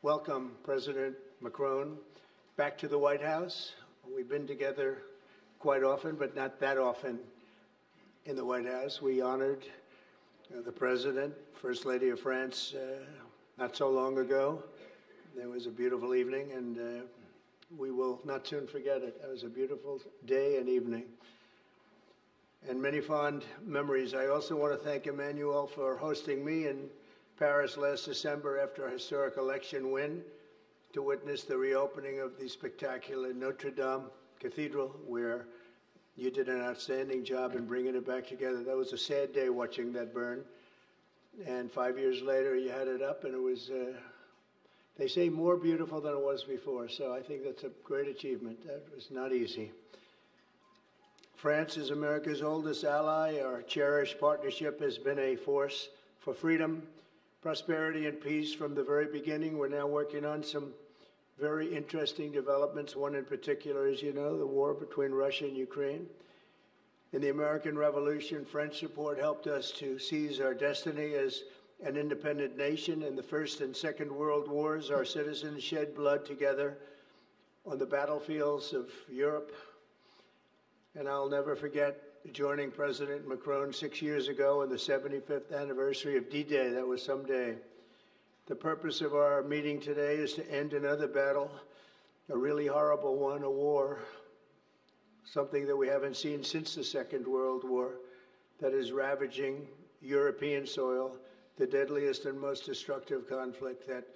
welcome President Macron back to the White House. We've been together quite often, but not that often in the White House. We honored the President, First Lady of France, not so long ago. There was a beautiful evening, and we will not soon forget it. It was a beautiful day and evening, and many fond memories. I also want to thank Emmanuel for hosting me in Paris last December after a historic election win to witness the reopening of the spectacular Notre Dame Cathedral, where you did an outstanding job in bringing it back together. That was a sad day watching that burn. And 5 years later, you had it up, and it was, they say, more beautiful than it was before. So I think that's a great achievement. That was not easy. France is America's oldest ally. Our cherished partnership has been a force for freedom, prosperity, and peace from the very beginning. We're now working on some very interesting developments. One in particular, as you know, the war between Russia and Ukraine. In the American Revolution, French support helped us to seize our destiny as an independent nation. In the First and Second World Wars, our citizens shed blood together on the battlefields of Europe. And I'll never forget joining President Macron 6 years ago on the 75th anniversary of D-Day. That was some day. The purpose of our meeting today is to end another battle, a really horrible one, a war, something that we haven't seen since the Second World War, that is ravaging European soil, the deadliest and most destructive conflict that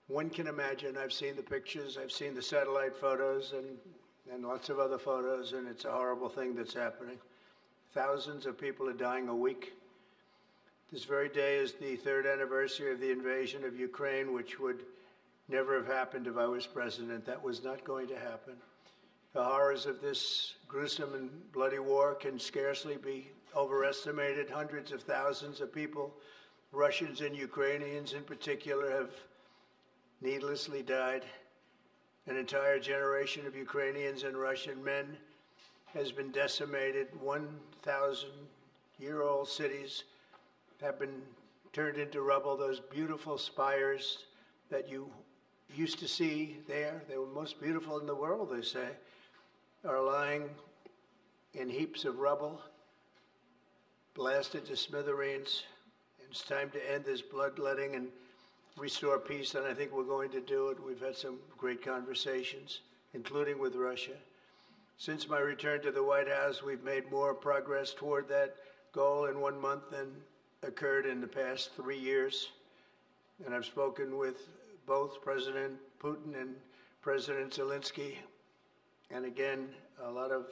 one can imagine. I've seen the pictures, I've seen the satellite photos and lots of other photos, and it's a horrible thing that's happening. Thousands of people are dying a week. This very day is the third anniversary of the invasion of Ukraine, which would never have happened if I was president. That was not going to happen. The horrors of this gruesome and bloody war can scarcely be overestimated. Hundreds of thousands of people, Russians and Ukrainians in particular, have needlessly died. An entire generation of Ukrainians and Russian men has been decimated. 1,000-year-old cities have been turned into rubble. Those beautiful spires that you used to see there, they were most beautiful in the world, they say, are lying in heaps of rubble, blasted to smithereens. It's time to end this bloodletting and restore peace, and I think we're going to do it. We've had some great conversations, including with Russia. Since my return to the White House, we've made more progress toward that goal in 1 month than occurred in the past 3 years. And I've spoken with both President Putin and President Zelensky. And again, a lot of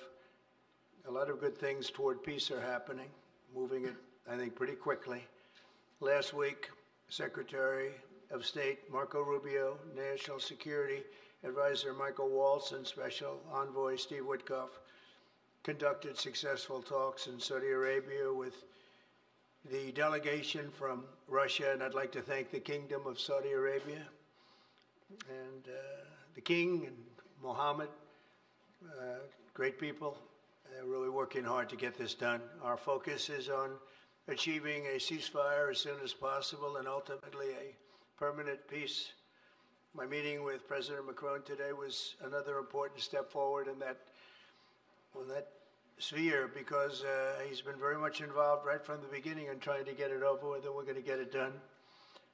good things toward peace are happening, moving it, I think, pretty quickly. Last week, Secretary of State Marco Rubio, National Security Advisor Michael Waltz, and Special Envoy Steve Witkoff conducted successful talks in Saudi Arabia with the delegation from Russia, and I'd like to thank the Kingdom of Saudi Arabia and the King and Mohammed, great people. They're really working hard to get this done. Our focus is on achieving a ceasefire as soon as possible and ultimately a permanent peace. My meeting with President Macron today was another important step forward in that sphere, because he's been very much involved right from the beginning in trying to get it over with, and we're going to get it done.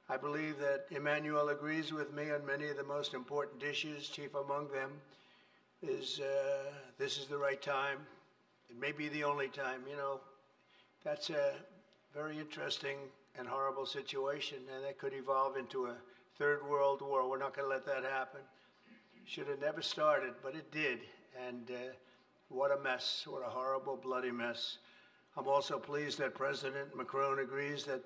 I believe that Emmanuel agrees with me on many of the most important issues. Chief among them is this is the right time. It may be the only time. You know, that's a very interesting and horrible situation, and that could evolve into a third world war. We're not going to let that happen. Should have never started, but it did. And what a mess, what a horrible, bloody mess. I'm also pleased that President Macron agrees that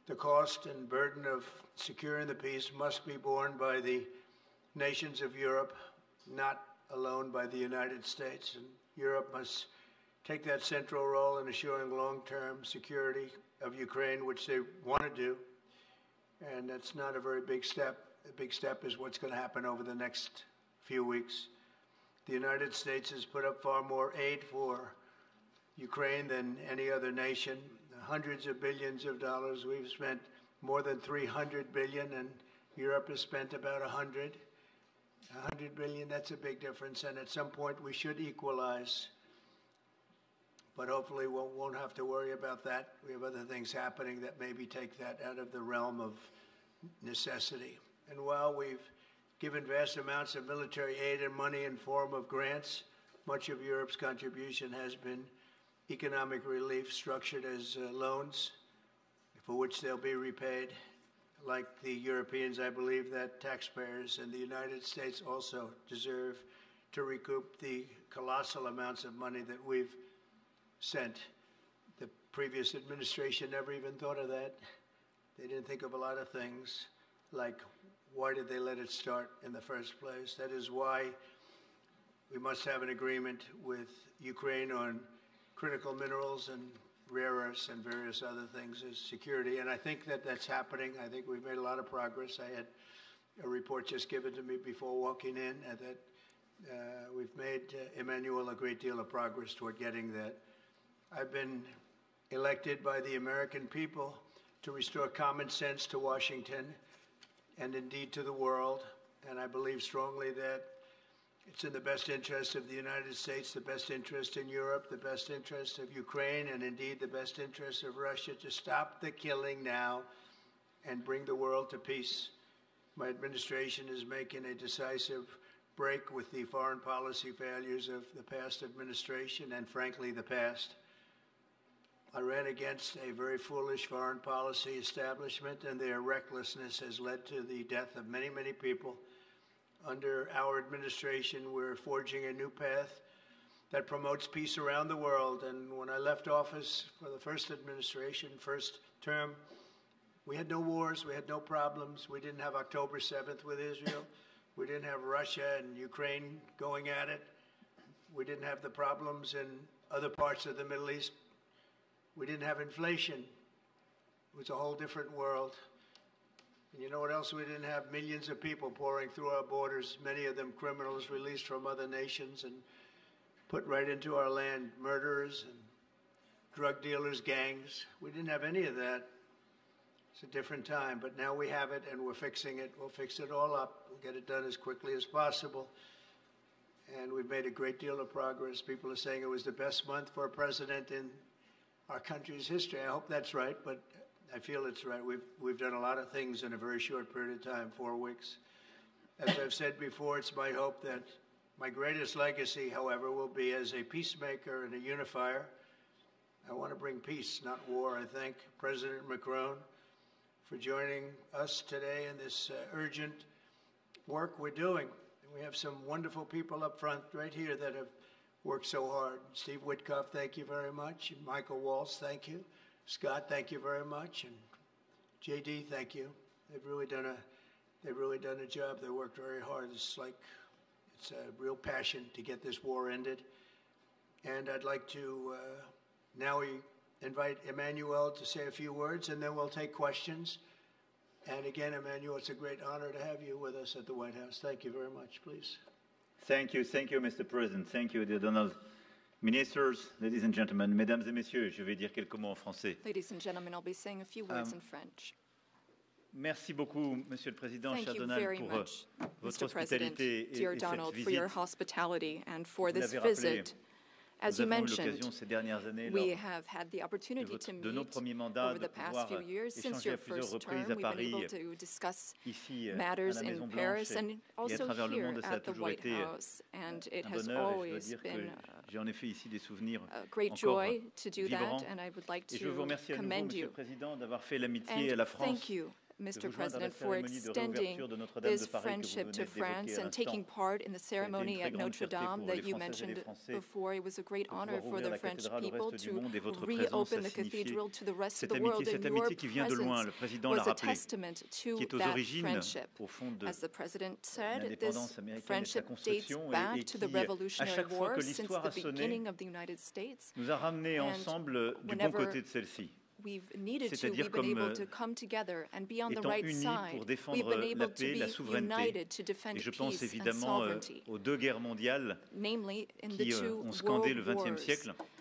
the cost and burden of securing the peace must be borne by the nations of Europe, not alone by the United States. And Europe must take that central role in assuring long-term security of Ukraine, which they want to do. And that's not a very big step. The big step is what's going to happen over the next few weeks. The United States has put up far more aid for Ukraine than any other nation. Hundreds of billions of dollars. We've spent more than $300 billion, and Europe has spent about 100 billion. That's a big difference, and at some point we should equalize. But hopefully we won't have to worry about that. We have other things happening that maybe take that out of the realm of necessity. And while we've given vast amounts of military aid and money in form of grants, much of Europe's contribution has been economic relief structured as loans for which they'll be repaid. Like the Europeans, I believe that taxpayers in the United States also deserve to recoup the colossal amounts of money that we've sent. The previous administration never even thought of that. They didn't think of a lot of things, like why did they let it start in the first place? That is why we must have an agreement with Ukraine on critical minerals and rare earths and various other things as security. And I think that that's happening. I think we've made a lot of progress. I had a report just given to me before walking in that we've made, Emmanuel, a great deal of progress toward getting that. I've been elected by the American people to restore common sense to Washington and indeed to the world. And I believe strongly that it's in the best interest of the United States, the best interest in Europe, the best interest of Ukraine, and indeed the best interest of Russia to stop the killing now and bring the world to peace. My administration is making a decisive break with the foreign policy failures of the past administration and, frankly, the past. I ran against a very foolish foreign policy establishment, and their recklessness has led to the death of many, many people. Under our administration, we're forging a new path that promotes peace around the world. And when I left office for the first administration, first term, we had no wars, we had no problems. We didn't have October 7th with Israel. We didn't have Russia and Ukraine going at it. We didn't have the problems in other parts of the Middle East. We didn't have inflation. It was a whole different world. And you know what else we didn't have? Millions of people pouring through our borders, many of them criminals released from other nations and put right into our land, murderers and drug dealers, gangs. We didn't have any of that. It's a different time, but now we have it and we're fixing it. We'll fix it all up. We'll get it done as quickly as possible. And we've made a great deal of progress. People are saying it was the best month for a president in our country's history. I hope that's right, but I feel it's right. We've done a lot of things in a very short period of time, 4 weeks. As I've said before, it's my hope that my greatest legacy, however, will be as a peacemaker and a unifier. I want to bring peace, not war. I thank President Macron for joining us today in this urgent work we're doing. And we have some wonderful people up front right here that have worked so hard. Steve Witkoff, thank you very much. And Michael Waltz, thank you. Scott, thank you very much. And JD, thank you. They've really done a job. They worked very hard. It's a real passion to get this war ended. And I'd like to now invite Emmanuel to say a few words, and then we'll take questions. And again, Emmanuel, it's a great honor to have you with us at the White House. Thank you very much, please. Thank you, Mr. President. Thank you, dear Donald. Ministers, ladies and gentlemen, mesdames et messieurs, je vais dire quelques mots en français. Ladies and gentlemen, I'll be saying a few words in French. Merci beaucoup, Monsieur le Président, Thank cher you Donald, very pour much, votre Mr. President, hospitalité dear et Donald, cette for your visite. hospitality and for Vous this l'avez rappelé, visit. As nous you avons eu mentioned, l'occasion ces dernières années we lors have had the opportunity to de nos meet premiers mandats over de the past pouvoir few years. Since échanger your à plusieurs first reprises term, à we've been Paris, able to discuss ici à matters la in Maison Paris Blanche and et à also travers le here monde, et ça a at the toujours White été House. And it un has bonheur, et je dois always dire que been j'ai en effet ici des souvenirs a great encore joy to do vibrants. that, and I would like Et je veux vous to remercier à nouveau, commend Monsieur you. le Président, d'avoir fait l'amitié à la And France. thank you, de Mr. vous joindre à la President, for cérémonie de extending réouverture de Notre-Dame this de Paris que vous friendship venez to France d'évoquer à and taking l'instant. part in the ceremony très at grande Notre fierté Dame pour that les you Françaises et les mentioned Français before. It was a great de honor pouvoir for ouvrir the la French cathédrale au people reste du to monde, et votre présence reopen a the signifié cathedral to the rest of cette the world, amitié, and cette your amitié qui vient de loin, presence le président was l'a a rappelé, testament qui to est aux that origines, friendship. au fond, de As the President said, this l'indépendance américaine et de sa friendship dates construction, et back to the qui, à Revolutionary chaque fois War que since l'histoire the a sonné, beginning of the United States. nous a ramenés And ensemble du bon whenever côté de celle-ci. We've needed to, C'est-à-dire we've been able comme to come together and be on the étant right unis side. pour We've défendre been la able to paix, la be souveraineté. united to defend Et je pense peace and évidemment sovereignty, aux deux guerres mondiales namely in the qui two ont scandé le world XXe wars siècle,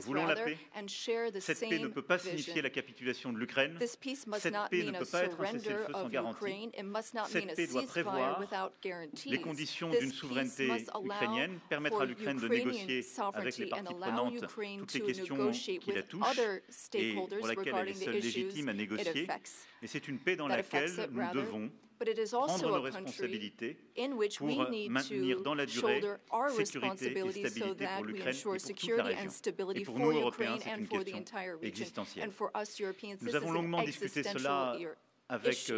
compromise, voulons la rather, paix. and share the Cette paix ne same peut pas signifier vision. la capitulation de l'Ukraine. This peace must Cette not paix mean ne a peut pas être un surrender cessez-le-feu sans of garantie. Ukraine. It must not Cette mean a paix doit ceasefire prévoir without guarantees. les conditions This d'une peace souveraineté must allow ukrainienne, permettre for à l'Ukraine de Ukrainian négocier avec les sovereignty and parties allow prenantes Ukraine toutes toutes les to questions negotiate qui la with touchent other et stakeholders pour laquelle elle regarding est the seule issues légitime à it négocier. affects. Et c'est une paix dans That affects laquelle it nous rather, devons but it is prendre also nos a country responsabilités in which we pour need maintenir to dans la durée shoulder our sécurité et responsibilities so stabilité that pour we l'Ukraine et ensure pour toute la security région. and Et stability pour for nous, Européens, Ukraine c'est and une for the question entire region. existentielle. And for us Europeans, Nous this is avons an longuement discuté existential cela avec issue.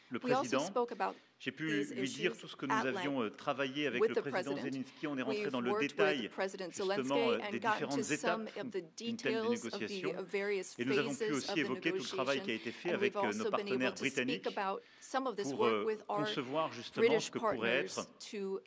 le We also président. spoke about J'ai pu these lui dire issues tout ce que nous at avions length travaillé avec with le the président president. Zelensky. On est rentré We've dans le worked détail with President justement Zelensky des and gotten to différentes some étapes of the d'une telle details of négociation. the various Et nous avons pu phases of aussi the évoquer tout le travail qui a negotiation. été fait And avec we've nos also been able partenaires to britanniques speak about some of this pour work with our concevoir justement British ce que pourraient être partners to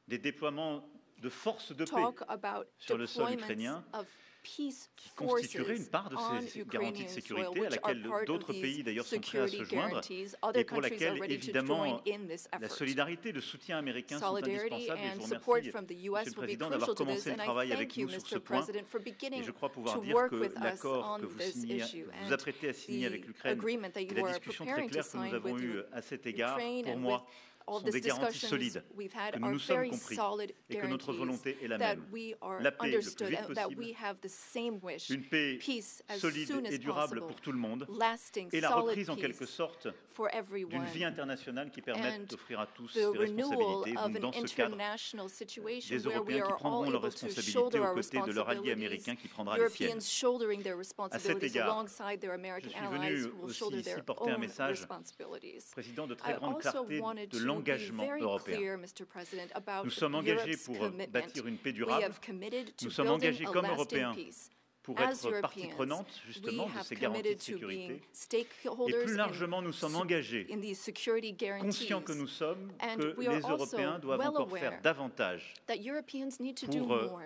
des déploiements de forces de paix talk about sur le sol deployments ukrainien of peace qui constitueraient une forces part de on ces garanties de Ukrainian soil, sécurité à which are laquelle part of d'autres pays these d'ailleurs sont prêts à se security joindre guarantees. Other et pour countries are laquelle ready to évidemment join in this la effort. solidarité, le soutien américain sont Solidarity indispensables et je and vous support remercie, from the Monsieur US le will be Président, d'avoir crucial to this, commencé le and I travail avec thank you, nous sur ce Mr. point. President, for Et beginning je crois pouvoir to dire work que with us l'accord que on vous this issue. vous apprêtez à signer avec The l'Ukraine agreement that et you la are discussion très preparing to claire que nous sign avons with eue à cet égard, Ukraine pour and moi, with all sont des these garanties discussions solides we've had que are nous nous sommes very compris solid et que notre guarantees volonté est la that même. we are La paix le plus understood vite and that possible, we have the same wish, une paix peace as solide soon as et durable possible, pour tout le monde lasting, et la solid reprise en quelque peace sorte for d'une everyone. vie internationale qui permette And d'offrir à tous the des renewal responsabilités. of Donc an dans ce cadre, international situation des where we Européens qui are all prendront leurs able to responsabilités shoulder aux our côtés de leur allié responsibilities, américain qui prendra les siennes. Europeans shouldering their responsibilities égard, alongside their American je suis allies venu who will aussi shoulder ici their porter un own message, responsibilities. Président, de I très grande also clarté wanted de to be l'engagement very européen. clear, Mr. President, about Nous sommes engagés Europe's pour commitment. bâtir une paix We durable. have committed to Nous sommes building engagés a comme lasting Européens peace. pour As être partie Europeans, prenante we justement de have ces garanties committed de to being sécurité. Et stakeholders plus largement, nous sommes engagés, in these security guarantees. conscients que nous sommes, And que we are les Européens also doivent well encore aware faire davantage that Europeans need to do pour more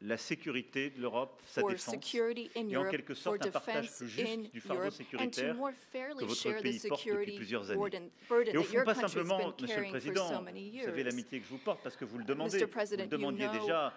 la sécurité de l'Europe, sa for défense, security in et en Europe, quelque for sorte un partage defense plus in juste du fardeau Europe, and to sécuritaire more que fairly votre share the pays porte depuis security plusieurs années. burden Et au that fond, your pas country's simplement, been Monsieur le carrying for Président, so many vous savez years. l'amitié que je vous porte parce que vous le demandez, Mr. vous President, le demandiez you know déjà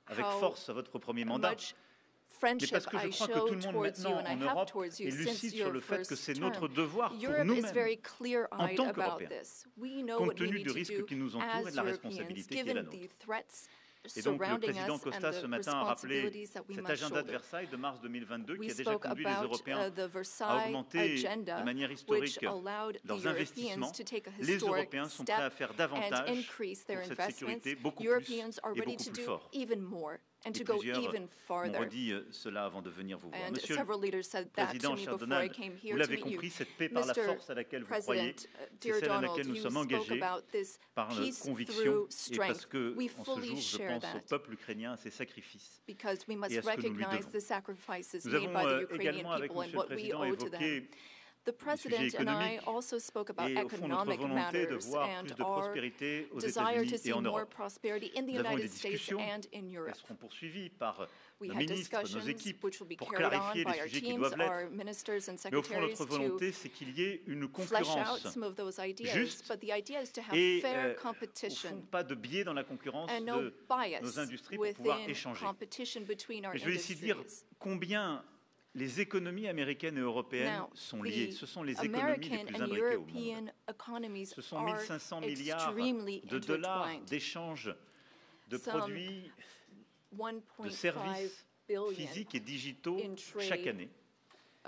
avec how force à votre premier mandat. much Mais friendship parce que je I crois que show tout le monde towards you maintenant and I en have Europe towards you est since lucide sur your le fait que first c'est notre term. devoir pour Europe is nous-mêmes, very clear-eyed tant about qu'Européens, this. We know compte what we tenu need du to risque do qui nous entoure et as de la Europeans, responsabilité qui est la given nôtre. the threats Et donc le surrounding président us Costa and ce the matin a rappelé responsibilities that we cet must agenda de shoulder. Versailles de mars 2022 We qui a déjà spoke conduit les about Européens the à Versailles augmenter agenda, de manière which historique allowed the leurs Europeans investissements. to take a Les historic Européens sont prêts à step faire and davantage increase their pour cette investments. sécurité, beaucoup plus Europeans are et ready beaucoup to plus do fort. even more and to Et go plusieurs even m'ont farther. redit cela avant de venir vous voir. And Monsieur several le leaders said that to Président, me cher before I Donald, came vous here to l'avez meet you. compris, cette paix par la Mr. force à laquelle vous croyez, President, c'est dear celle à Donald, laquelle nous you sommes spoke engagés about this par peace conviction through et parce strength. que, We en ce fully jour, je share pense au that peuple ukrainien, à ses sacrifices. because we must et à ce que nous lui recognize devons. the sacrifices Nous made avons by the Ukrainian également, avec people and Monsieur le what we Président, owe to them. évoqué The les President sujets and I économiques also spoke about et au fond notre economic volonté de matters voir and plus de our prospérité aux desire to États-Unis see et en more Europe. prosperity in the Nous avons eu des United States discussions, and in elles Europe. seront poursuivies par We nos had ministres, nos discussions équipes, which will be pour carried on clarifier by les our sujets qui teams, doivent l'être. our ministers and Mais au fond, secretaries notre to volonté, c'est qu'il y ait une flesh out concurrence some of those ideas. juste But the idea is to have et fair au fond, competition pas de biais dans la concurrence and no de bias nos industries pour pouvoir within échanger. competition between our Et je vais ici dire industries. combien les économies américaines et européennes Now, sont liées. the Ce sont les économies les American plus and imbriquées au monde. European economies Ce sont are 1500 milliards extremely de dollars intertwined. d'échanges de Some produits, de 1.5 services billion physiques et digitaux in trade, chaque année.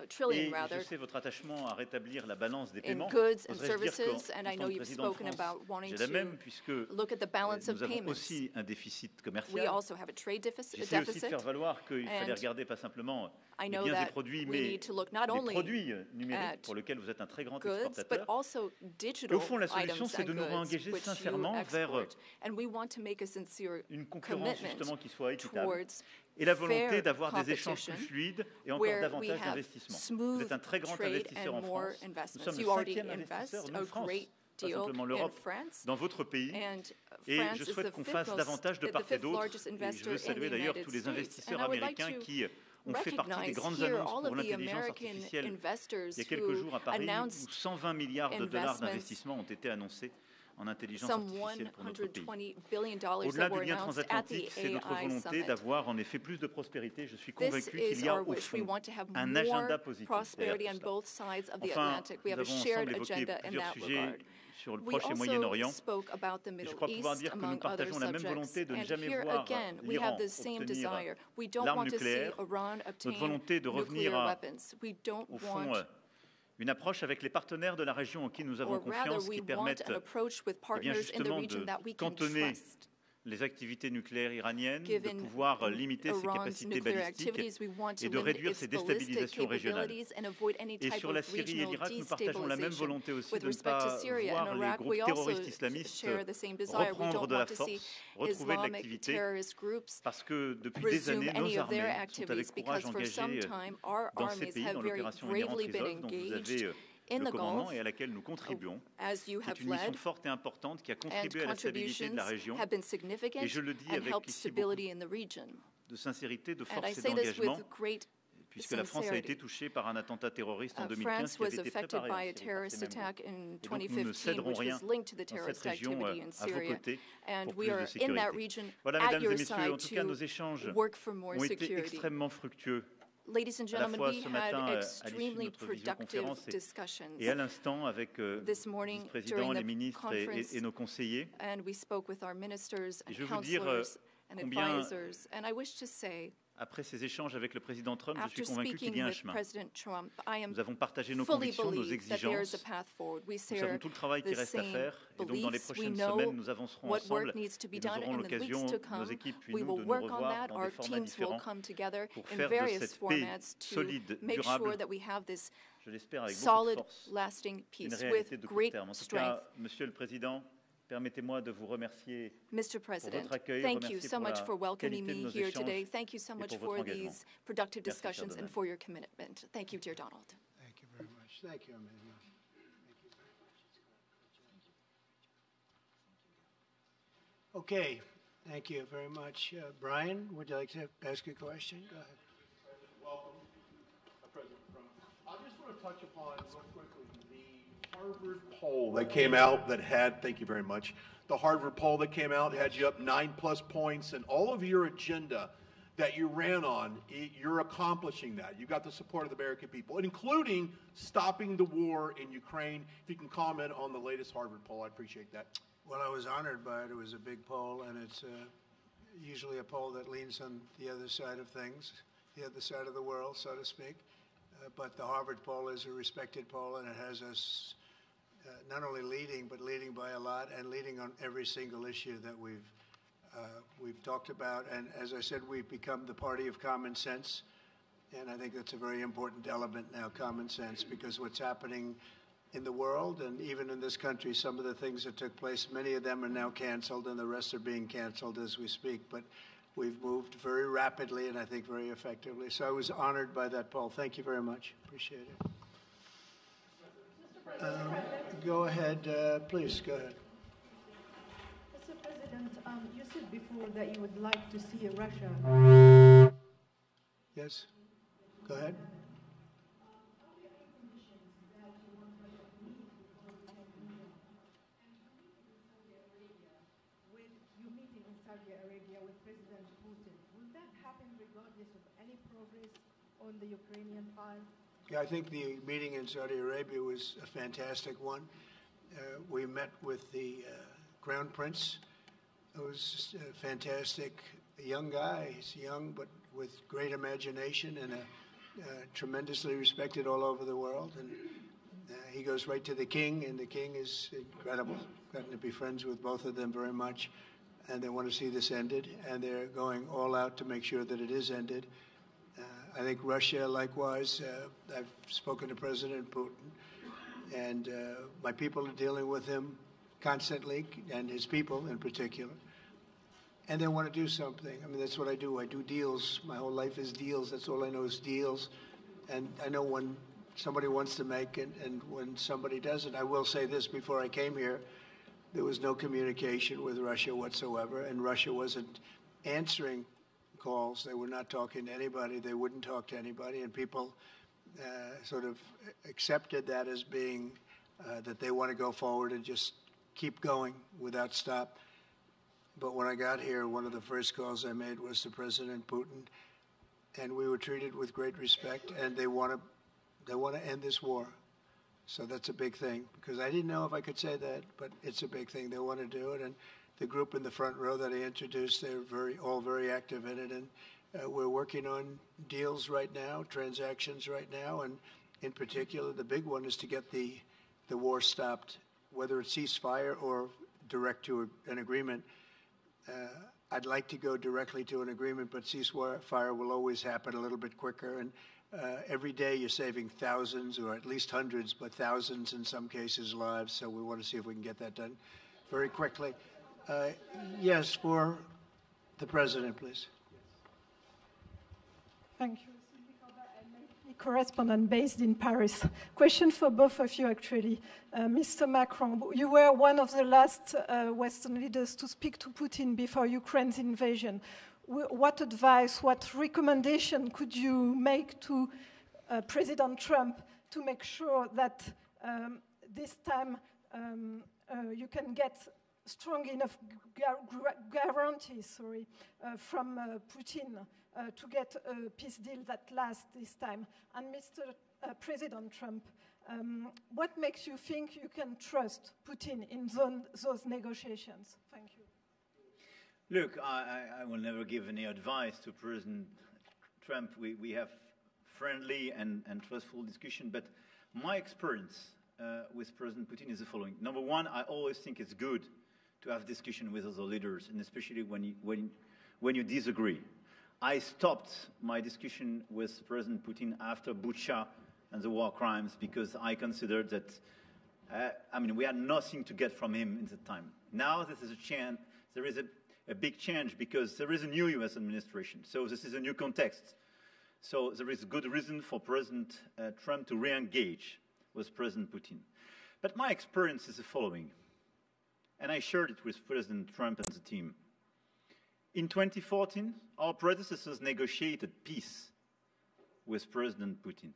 trillion Et je rather, sais votre attachement à rétablir la balance des in paiements. goods and Oserais-je dire services, qu'en and I tant know que you've président de spoken France, about wanting j'ai la même to puisque look at the balance of nous avons payments. aussi un déficit We commercial. also have a trade J'essaie aussi de deficit. faire valoir qu'il fallait and regarder pas simplement I les know biens et that produits, we mais need to look not les only produits at numériques pour lesquels vous êtes un très grand goods, but exportateur. also Et digital au fond, la solution, items c'est and de nous goods réengager which you sincèrement vers export. And we want to make a sincere une concurrence commitment justement qui soit équitable towards et la volonté fair d'avoir des échanges plus competition fluides et encore where we davantage have d'investissements. Vous smooth êtes un très grand trade investisseur and en more France. Nous investments. sommes le You already 5e investisseur, invest nous, a France, great pas deal simplement in l'Europe, France. dans votre pays. And Et France je is souhaite the qu'on fifth fasse davantage de the part et fifth d'autre. largest Et je investor veux in saluer the d'ailleurs United tous les States. investisseurs And I would like américains to qui ont fait partie des recognize grandes here annonces all pour of the l'intelligence American artificielle investors il y a quelques who jours à Paris, où announced 120 milliards de dollars investments d'investissement ont été annoncés en intelligence some artificielle pour notre pays. $120 billion Au-delà that were du lien announced at the transatlantique, c'est notre AI volonté summit. d'avoir en effet plus de prospérité. Je suis This convaincu qu'il is y a our au wish. We fond want to have un more agenda positif prosperity derrière on tout cela. both sides of the Enfin, Atlantic. We nous have a avons shared ensemble évoqué agenda in plusieurs that sujets regard. sur le We Proche et also Moyen-Orient. spoke about the Et je Middle crois pouvoir East, dire que nous among other partageons la même subjects. volonté de ne And jamais here voir again, we l'Iran have the same obtenir desire. We don't l'arme want to see nucléaire. Iran Notre obtain volonté de revenir nuclear à, weapons. We don't au fond, want, une approche avec les partenaires de la région en qui nous avons or rather, confiance, we qui want permettent an approach with eh bien partners in the justement region de that we can cantonner trust. les activités nucléaires iraniennes, de Given pouvoir limiter ses Iran's capacités nuclear balistiques activities, we want to et de limit réduire its ses ballistic déstabilisations régionales. capabilities and avoid any Et type sur la of Syrie et regional l'Irak, nous partageons la même destabilization. volonté aussi With de ne respect to pas Syria and voir les Iraq, groupes we also terroristes islamistes share the same desire. We reprendre don't de la want to see force, retrouver de Islamic l'activité, terrorist groups parce que depuis des resume années, any nos of their armées sont avec activities courage because for some engagées time our dans ces armies pays, have dans very l'opération Inherent bravely been Resolve, dont vous engaged avez in le the commandement Gulf, et à laquelle nous contribuons, as you qui est have une mission led, forte et importante qui a and contribué à la stabilité de contributions la région. have been significant Et je le dis and avec helped ici beaucoup stability in the region. de sincérité, de And I force et say this d'engagement, with great puisque la France a été sincerity. touchée par un attentat terroriste en 2015 France qui was avait été affected préparé by en a Syrie par terrorist ces mêmes attack groupes. in Et donc nous ne 2015, céderons which rien was linked to the dans cette terrorist région activity in à vos Syria. côtés And pour we plus are de in that sécurité. region Voilà, at mesdames et your messieurs, en side tout cas, nos to échanges work for more ont été security. extrêmement fructueux. Ladies and À la gentlemen, fois we ce had matin à l'issue de extremely notre productive visioconférence discussions. et à l'instant avec This le morning vice-président, during les the ministres conference, et nos conseillers. and we spoke with our ministers Et and je veux vous dire counselors and combien, advisors. And I wish to say, après ces échanges avec le président Trump, je suis after convaincu qu'il y speaking a un with chemin. President Trump, I am Nous avons partagé nos fully convictions, nos believe that there is a exigences. path forward. We Nous savons share tout le travail qui the reste à same faire. Et donc, dans les beliefs. We prochaines know semaines, nous avancerons what ensemble. work needs to be Et nous done aurons in the weeks l'occasion, to nos come. équipes puis We nous, will de nous work on revoir that. dans Our des formats teams will différents come together pour in faire de various cette paix formats to solide, make durable, sure that we have this je l'espère avec beaucoup de solid, force, lasting une peace réalité with de court great terme. En tout strength. cas, Monsieur le Président, permettez-moi de vous remercier Mr. pour President, votre accueil, thank you remercier so pour much la for welcoming qualité de me nos here échanges today. Thank you so et much pour for votre engagement. these productive Merci, cher discussions and Donald. for your commitment. Thank you, dear Donald. Thank you very much. Thank you, Emmanuel. Okay, thank you very much. Brian, would you like to ask a question? Go ahead. Welcome, President Trump. I just want to touch upon real quickly the Harvard poll that came out that had, thank you very much, the Harvard poll that came out had you up 9+ points, and all of your agenda that you ran on, you're accomplishing that. You got the support of the American people, including stopping the war in Ukraine. If you can comment on the latest Harvard poll, I appreciate that. Well, I was honored by it. It was a big poll, and it's usually a poll that leans on the other side of things, the other side of the world, so to speak. But the Harvard poll is a respected poll, and it has us not only leading, but leading by a lot, and leading on every single issue that we've talked about. And as I said, we've become the party of common sense, and I think that's a very important element now, common sense, because what's happening in the world and even in this country, some of the things that took place, many of them are now canceled, and the rest are being canceled as we speak. But we've moved very rapidly and I think very effectively. So I was honored by that poll. Thank you very much. Appreciate it. Go ahead, please, go ahead. Mr. President, you said before that you would like to see Russia. Yes, go ahead. With you meeting in Saudi Arabia with President Putin, will that happen regardless of any progress on the Ukrainian file? Yeah, I think the meeting in Saudi Arabia was a fantastic one. We met with the Crown Prince, who's a fantastic young guy. He's young, but with great imagination and tremendously respected all over the world. And he goes right to the king, and the king is incredible. Gotten to be friends with both of them very much, and they want to see this ended, and they're going all out to make sure that it is ended. I think Russia, likewise, I've spoken to President Putin, and my people are dealing with him constantly, and his people in particular. And they want to do something. I mean, that's what I do. I do deals. My whole life is deals. That's all I know is deals. And I know when somebody wants to make it and when somebody doesn't. I will say this, before I came here, there was no communication with Russia whatsoever, and Russia wasn't answering calls. They were not talking to anybody. They wouldn't talk to anybody, and people sort of accepted that as being that they want to go forward and just keep going without stop. But when I got here, one of the first calls I made was to President Putin, and we were treated with great respect, and they want to end this war. So that's a big thing, because I didn't know if I could say that, but it's a big thing. They want to do it, and the group in the front row that I introduced, they're all very active in it, and we're working on deals right now, transactions right now, and in particular, the big one is to get the war stopped, whether it's ceasefire or direct to an agreement. I'd like to go directly to an agreement, but ceasefire will always happen a little bit quicker. And every day you're saving thousands, or at least hundreds, but thousands in some cases lives. So we want to see if we can get that done very quickly. Yes, for the President, please. Thank you. Correspondent based in Paris. Question for both of you, actually. Mr. Macron, you were one of the last Western leaders to speak to Putin before Ukraine's invasion. What advice, what recommendation could you make to President Trump to make sure that this time you can get strong enough guarantees from Putin to get a peace deal that lasts this time? And Mr. President Trump, what makes you think you can trust Putin in those negotiations? Thank you. Look, I will never give any advice to President Trump. We have friendly and trustful discussion, but my experience with President Putin is the following. Number one, I always think it's good to have discussion with other leaders, and especially when you disagree. I stopped my discussion with President Putin after Bucha and the war crimes because I considered that, we had nothing to get from him in that time. Now this is a chance, there is a big change because there is a new US administration. So this is a new context. So there is good reason for President Trump to re-engage with President Putin. But my experience is the following, and I shared it with President Trump and the team. In 2014, our predecessors negotiated peace with President Putin.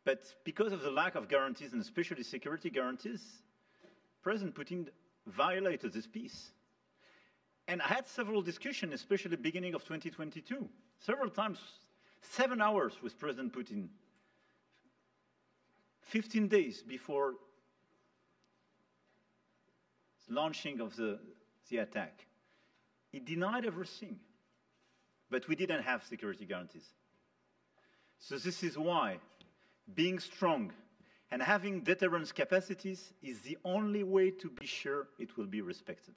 But because of the lack of guarantees, and especially security guarantees, President Putin violated this peace. And I had several discussions, especially beginning of 2022, several times, 7 hours with President Putin, 15 days before the launching of the attack. He denied everything, but we didn't have security guarantees. So this is why being strong and having deterrence capacities is the only way to be sure it will be respected.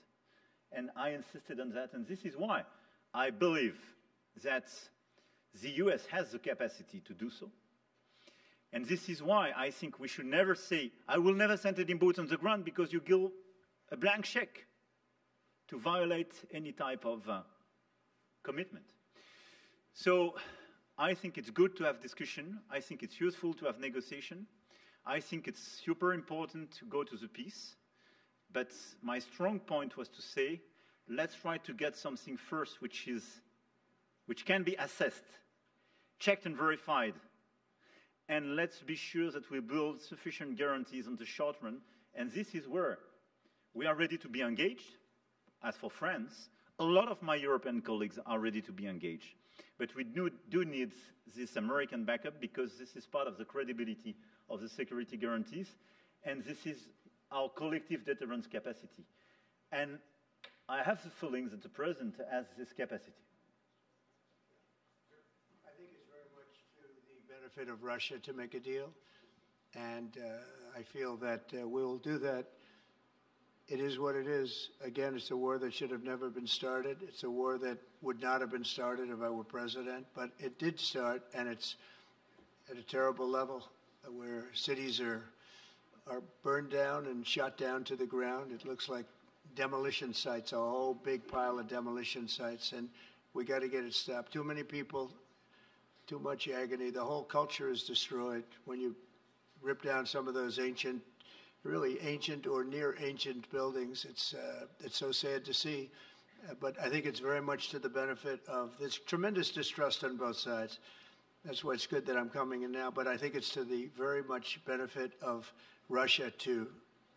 And I insisted on that, and this is why I believe that the US has the capacity to do so. And this is why I think we should never say, I will never send any boots on the ground because you give a blank check to violate any type of commitment. So I think it's good to have discussion. I think it's useful to have negotiation. I think it's super important to go to the peace. But my strong point was to say, let's try to get something first which can be assessed, checked and verified. And let's be sure that we build sufficient guarantees on the short run. And this is where we are ready to be engaged. As for France, a lot of my European colleagues are ready to be engaged. But we do need this American backup because this is part of the credibility of the security guarantees, and this is our collective deterrence capacity. And I have the feeling that the President has this capacity. I think it's very much to the benefit of Russia to make a deal, and I feel that we'll do that. It is what it is. Again, it's a war that should have never been started. It's a war that would not have been started if I were president, but it did start, and it's at a terrible level where cities are burned down and shot down to the ground. It looks like demolition sites, a whole big pile of demolition sites, and we got to get it stopped. Too many people, too much agony. The whole culture is destroyed when you rip down some of those really ancient or near ancient buildings. It's so sad to see, but I think it's very much to the benefit of this tremendous distrust on both sides. That's why it's good that I'm coming in now, but I think it's to the very much benefit of Russia to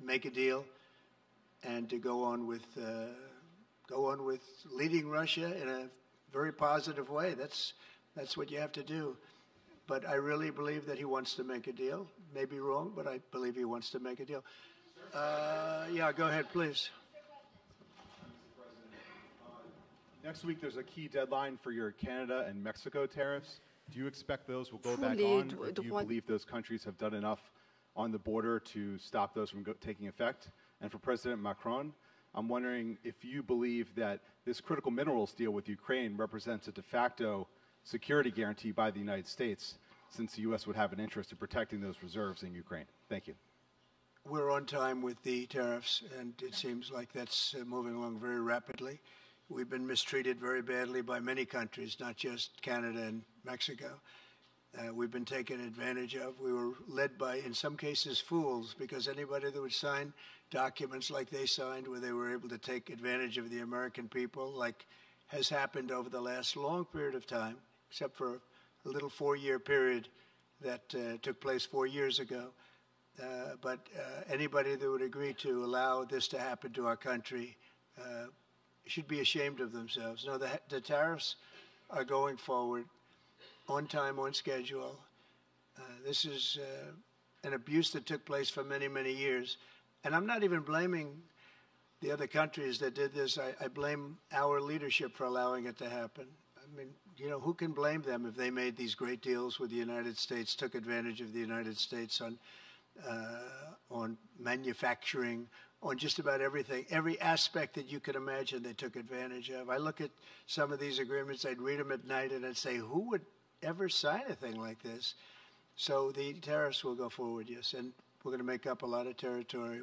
make a deal and to go on with leading Russia in a very positive way. That's what you have to do. But I really believe that he wants to make a deal. Maybe wrong, but I believe he wants to make a deal. Yeah, go ahead, please. Next week, there's a key deadline for your Canada and Mexico tariffs. Do you expect those will go back on, or do you believe those countries have done enough on the border to stop those from taking effect? And for President Macron, I'm wondering if you believe that this critical minerals deal with Ukraine represents a de facto security guarantee by the United States, since the U.S. would have an interest in protecting those reserves in Ukraine. Thank you. We're on time with the tariffs, and it seems like that's moving along very rapidly. We've been mistreated very badly by many countries, not just Canada and Mexico. We've been taken advantage of. We were led by, in some cases, fools, because anybody that would sign documents like they signed, where they were able to take advantage of the American people, like has happened over the last long period of time, except for a little 4-year period that took place 4 years ago. But anybody that would agree to allow this to happen to our country should be ashamed of themselves. No, the tariffs are going forward on time, on schedule. This is an abuse that took place for many, many years. And I'm not even blaming the other countries that did this. I blame our leadership for allowing it to happen. I mean, you know, who can blame them if they made these great deals with the United States, took advantage of the United States on manufacturing, on just about everything, every aspect that you could imagine they took advantage of. I look at some of these agreements, I'd read them at night, and I'd say, who would ever sign a thing like this? So the tariffs will go forward, yes, and we're going to make up a lot of territory.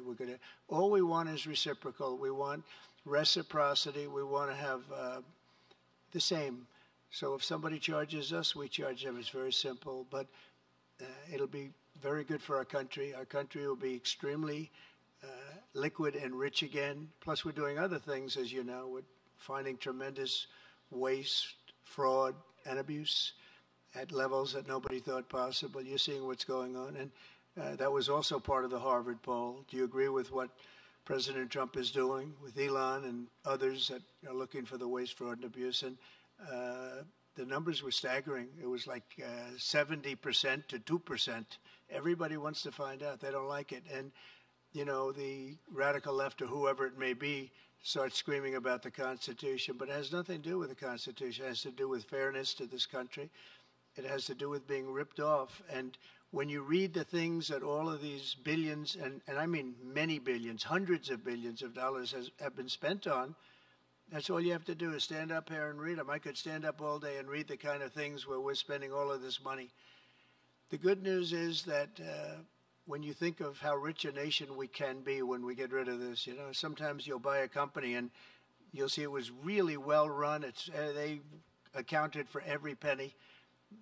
All we want is reciprocal. We want reciprocity. We want to have the same. So if somebody charges us, we charge them. It's very simple, but it'll be very good for our country. Our country will be extremely liquid and rich again. Plus, we're doing other things, as you know. We're finding tremendous waste, fraud, and abuse at levels that nobody thought possible. You're seeing what's going on. And that was also part of the Harvard poll. Do you agree with what President Trump is doing with Elon and others that are looking for the waste, fraud, and abuse? And the numbers were staggering. It was like 70% to 2%. Everybody wants to find out. They don't like it. And you know, the radical left or whoever it may be starts screaming about the Constitution, but it has nothing to do with the Constitution. It has to do with fairness to this country. It has to do with being ripped off. And when you read the things that all of these billions, and I mean many billions, hundreds of billions of dollars have been spent on, that's all you have to do is stand up here and read them. I could stand up all day and read the kind of things where we're spending all of this money. The good news is that when you think of how rich a nation we can be when we get rid of this, you know, sometimes you'll buy a company and you'll see it was really well run. They accounted for every penny.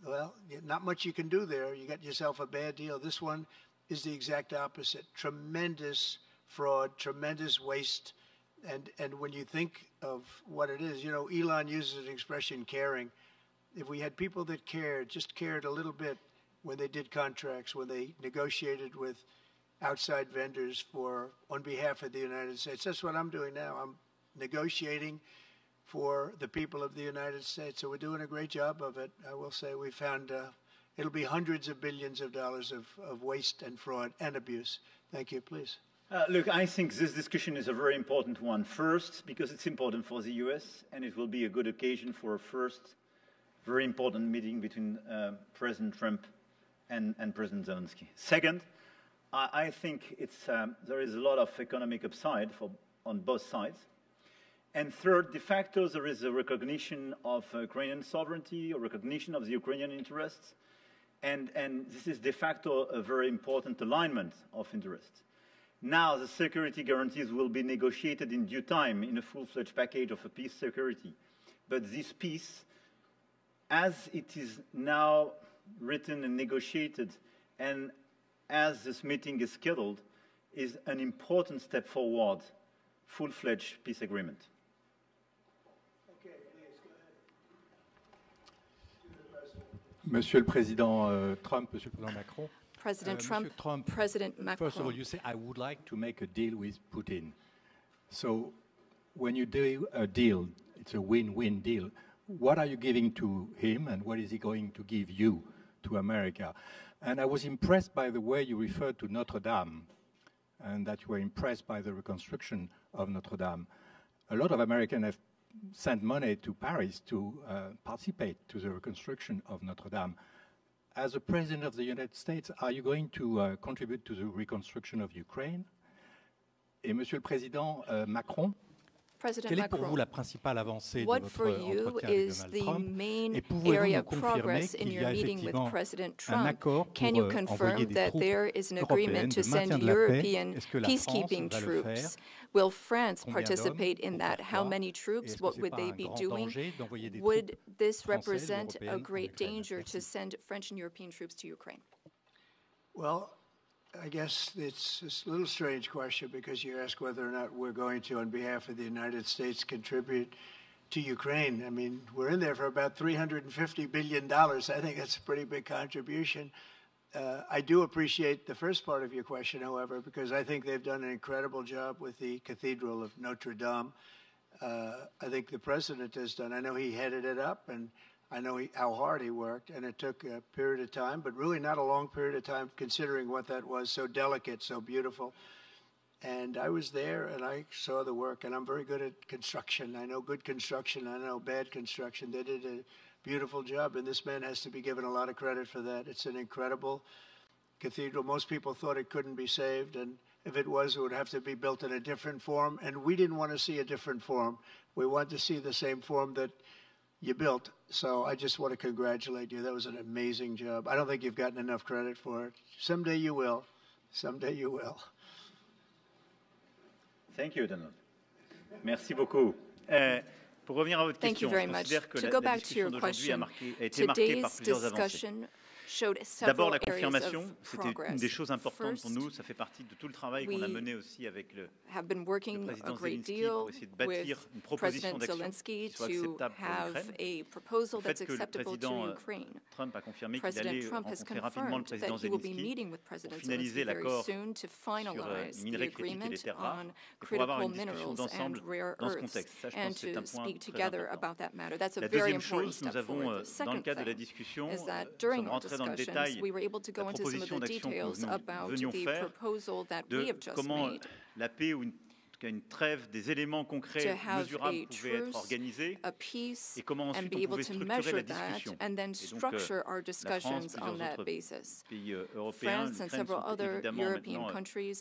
Well, not much you can do there. You got yourself a bad deal. This one is the exact opposite. Tremendous fraud, tremendous waste. And when you think of what it is, you know, Elon uses an expression, caring. If we had people that cared, just cared a little bit, when they did contracts, when they negotiated with outside vendors on behalf of the United States. That's what I'm doing now. I'm negotiating for the people of the United States. So we're doing a great job of it. I will say we found it'll be hundreds of billions of dollars of waste and fraud and abuse. Thank you. Please. Look, I think this discussion is a very important one. First, because it's important for the U.S., and it will be a good occasion for a first very important meeting between President Trump and President Zelensky. Second, I think there is a lot of economic upside on both sides. And third, de facto, there is a recognition of Ukrainian sovereignty, a recognition of the Ukrainian interests, and this is de facto a very important alignment of interests. Now, the security guarantees will be negotiated in due time in a full-fledged package of a peace security. But this peace, as it is now written and negotiated, and as this meeting is scheduled, is an important step forward, full-fledged peace agreement. Okay, please, go ahead. Monsieur le Président Trump, Monsieur le Président Macron. President Trump, President Macron. First of all, you say, I would like to make a deal with Putin. So when you do a deal, it's a win-win deal. What are you giving to him, and what is he going to give you, to America? And I was impressed by the way you referred to Notre Dame, and that you were impressed by the reconstruction of Notre Dame. A lot of Americans have sent money to Paris to participate to the reconstruction of Notre Dame. As a President of the United States, are you going to contribute to the reconstruction of Ukraine? Et Monsieur le Président Macron, quelle est pour vous la principale avancée de votre entretien avec Donald Trump? Et pouvez-vous nous confirmer qu'il y a effectivement un accord pour envoyer des troupes européennes de maintien de la paix? Est-ce que la France va le faire? Will France participate in that? How many troops? What would they be doing? Would this represent a great danger to send French and European troops to Ukraine? Well, I guess it's a little strange question because you ask whether or not we're going to, on behalf of the United States, contribute to Ukraine. I mean, we're in there for about $350 billion. I think that's a pretty big contribution. I do appreciate the first part of your question, however, because I think they've done an incredible job with the Cathedral of Notre Dame. I think the president has done. I know he headed it up, and I know how hard he worked, and it took a period of time, but really not a long period of time considering what that was, so delicate, so beautiful. And I was there, and I saw the work, and I'm very good at construction. I know good construction. I know bad construction. They did a beautiful job, and this man has to be given a lot of credit for that. It's an incredible cathedral. Most people thought it couldn't be saved, and if it was, it would have to be built in a different form, and we didn't want to see a different form. We wanted to see the same form that you built. So I just want to congratulate you. That was an amazing job. I don't think you've gotten enough credit for it. Someday you will. Someday you will. Thank you, Donald. Merci beaucoup. Pour revenir à votre question, je considère que la discussion d'aujourd'hui a été marquée par plusieurs avancées. D'abord, la confirmation, c'était une des choses importantes pour nous. Ça fait partie de tout le travail qu'on a mené aussi avec le président Zelensky pour essayer de bâtir une proposition d'action qui soit acceptable pour l'Ukraine. Le fait que le président Trump a confirmé qu'il allait rencontrer rapidement le président Zelensky pour finaliser l'accord sur les minerais critiques et les terres rares, et pour avoir une discussion d'ensemble dans ce contexte. Ça, je pense que c'est un point très important. La deuxième chose, nous avons, dans le cadre de la discussion, sommes rentrés dans le détail la proposition d'action que nous venions faire, de comment la paix ou une trêve, des éléments concrets, mesurables pouvaient être organisés et comment ensuite on pouvait structurer la discussion. Et donc la France, plusieurs autres pays européens, l'Ukraine sont évidemment maintenant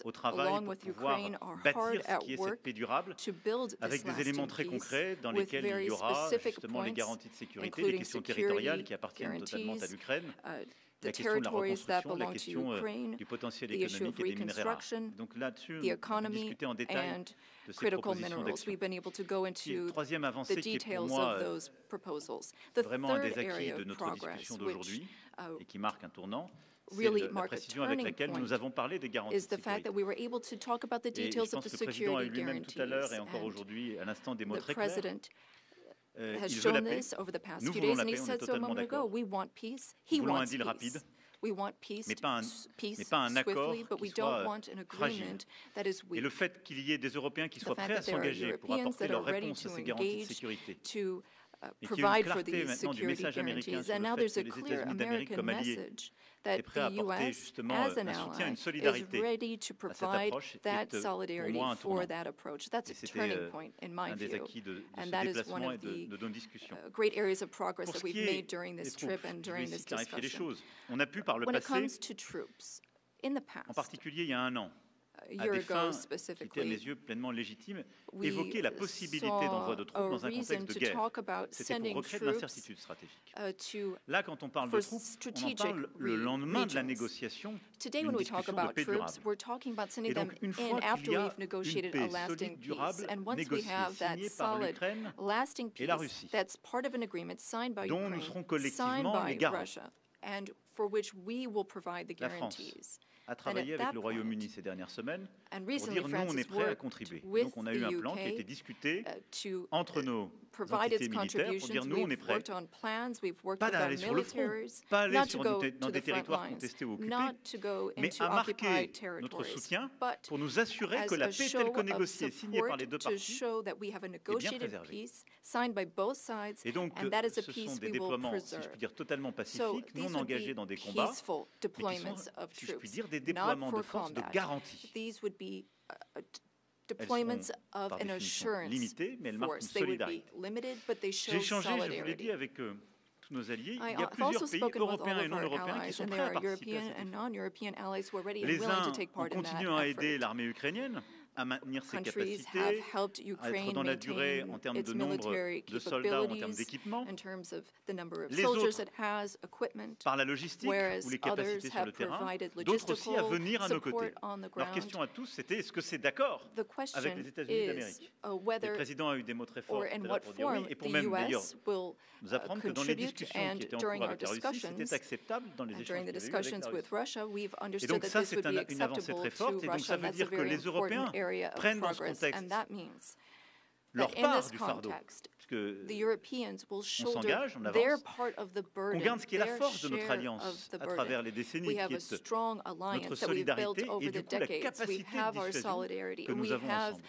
au travail pour pouvoir bâtir ce qui est cette paix durable avec des éléments très concrets dans lesquels il y aura justement les garanties de sécurité, les questions territoriales qui appartiennent totalement à l'Ukraine, la question de la reconstruction, la question du potentiel économique et des minerais rares. Donc là-dessus, on a discuté en détail de ces propositions d'action. Et troisième avancée qui est pour moi vraiment un des acquis de notre discussion d'aujourd'hui et qui marque un tournant, c'est la précision avec laquelle nous avons parlé des garanties de sécurité. Et je pense que le président a eu lui-même tout à l'heure et encore aujourd'hui à l'instant des mots très clairs. Has shown this over the past few days, and he said so a moment ago. We want peace. He wants peace. We want peace, swiftly, but we don't want an agreement that is weak. Et le fait qu'il y ait des Européens qui soient prêts à s'engager pour apporter leur réponse à ces garanties de sécurité, et qu'il y ait une clarté maintenant du message américain sur le fait que les États-Unis d'Amérique comme alliés est prêt à apporter justement un soutien, une solidarité à cette approche, est pour moi un tournant. Et c'était un des acquis de ce déplacement et de nos discussions. Pour ce qui est, je vais ici clarifier les choses, on a pu par le passé, en particulier il y a un an, à des fins qui étaient à mes yeux pleinement légitimes, évoquer la possibilité d'envoi de troupes dans un contexte de guerre. C'était pour recréer de l'incertitude stratégique. Là, quand on parle de troupes, on en parle le lendemain de la négociation d'une discussion de paix durable. Et donc, une fois qu'il y a une paix solide, durable, négociée, signée par l'Ukraine et la Russie, dont nous serons collectivement les garants, and for which we will provide the la France, guarantees. a travaillé avec le Royaume-Uni ces dernières semaines pour dire nous, on est prêt à contribuer. Donc on a eu un plan qui a été discuté entre nos entités militaires pour dire nous, on est prêts, pas d'aller sur le front, pas aller dans des territoires contestés ou occupés, mais à marquer notre soutien pour nous assurer que la paix telle que négociée, signée par les deux parties, est bien préservée. Et donc, ce sont des déploiements, si je puis dire, totalement pacifiques, non engagés dans des combats, mais qui sont, si je puis dire, des déploiements de force de garantie. Deployments of an assurance force. They would be limited, but they show solidarity. J'ai échangé, je vous l'ai dit, avec tous nos alliés. Il y a plusieurs pays européens et non européens qui sont prêts à participer à cet effort. Les uns ont continué à aider l'armée ukrainienne à maintenir ses capacités, à être dans la durée en termes de nombre de soldats, en termes d'équipement. Les autres, par la logistique ou les capacités sur le terrain, d'autres aussi à venir à nos côtés. Leur question à tous, c'était est-ce que c'est d'accord avec les États-Unis d'Amérique? Le président a eu des mots très forts pour dire oui, et pour même d'ailleurs nous apprendre que dans les discussions qui étaient en cours avec la Russie, c'était acceptable dans les échanges qu'il y a eu avec la Russie. Et donc ça, c'est une avancée très forte, et donc ça veut dire que les Européens prennent dans ce contexte leur part du fardeau, puisque on s'engage, on avance, on garde ce qui est la force de notre alliance à travers les décennies, qui est notre solidarité et du coup la capacité de dissuasion que nous avons ensemble.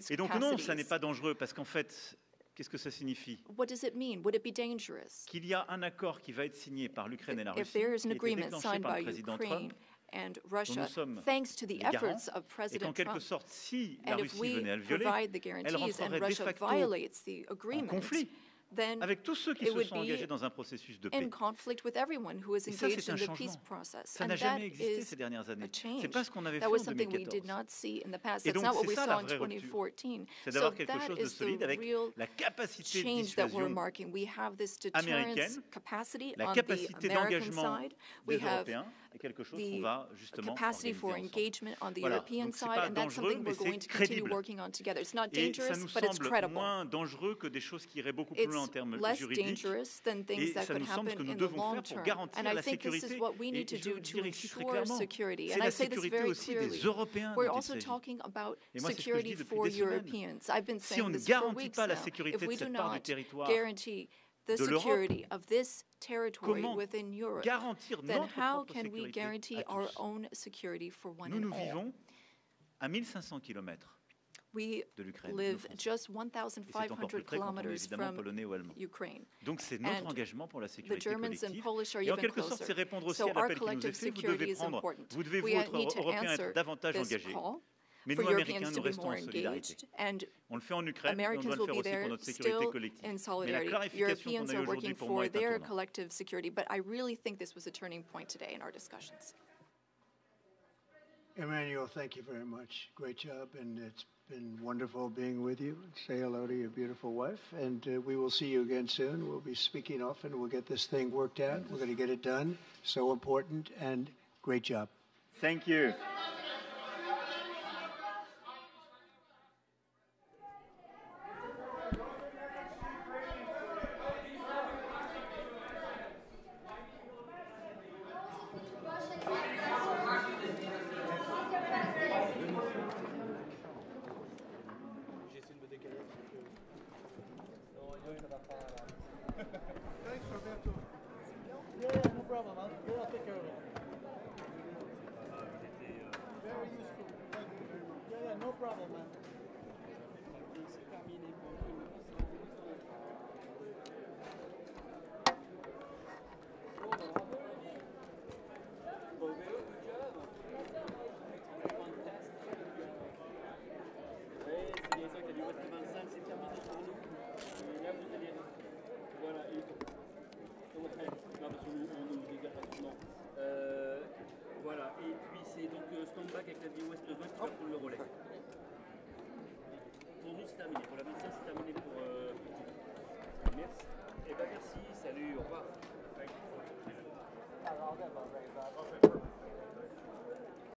Et donc non, ça n'est pas dangereux, parce qu'en fait, qu'est-ce que ça signifie? Qu'il y a un accord qui va être signé par l'Ukraine et la Russie, qui a été déclenché par le président Trump, dont nous sommes les garants, et qu'en quelque sorte, si la Russie venait à le violer, elle rentrerait de facto en conflit avec tous ceux qui se sont engagés dans un processus de paix. Et ça, c'est un changement. Ça n'a jamais existé ces dernières années. Ce n'est pas ce qu'on avait fait en 2014. Et donc, c'est ça la vraie rupture. C'est d'avoir quelque chose de solide avec la capacité de dissuasion américaine, la capacité d'engagement des Européens, et quelque chose qu'on va justement organiser ensemble. Voilà, donc c'est pas dangereux, mais c'est crédible. Et ça nous semble moins dangereux que des choses qui iraient beaucoup plus loin en termes juridiques. Et ça nous semble ce que nous devons faire pour garantir la sécurité. Et je veux le dire ici très clairement, c'est la sécurité aussi des Européens dont il s'agit. Et moi, c'est ce que je dis depuis des semaines. Si on ne garantit pas la sécurité de cette part du territoire de l'Europe, comment garantir notre propre sécurité? Nous vivons à 1500 km de l'Ukraine. Et c'est encore plus près quand on est évidemment polonais ou allemand. Donc c'est notre engagement pour la sécurité collective. Et en quelque sorte, c'est répondre aussi à l'appel qui nous est fait. Vous devez, vous, autres Européens, être davantage engagés. Mais nous, Américains, nous restons en solidarité. On le fait en Ukraine, mais on doit le faire aussi pour notre sécurité collective. Mais la clarification qu'on a eue aujourd'hui pour moi est un tournant. Emmanuel, thank you very much. Great job, and it's been wonderful being with you. Say hello to your beautiful wife, and we will see you again soon. We'll be speaking often. We'll get this thing worked out. We're going to get it done. So important, and great job. Thank you. Thanks, Roberto. Yeah, no problem, man. I'll take care of it. Very useful. Thank you very much. Yeah, no problem, man. Voilà, et puis c'est donc stand-back avec la vie Ouest 20 qui va prendre le relais. Pour nous, c'est terminé. Pour la 25, c'est terminé pour. Merci. Eh bien, merci, salut, au revoir.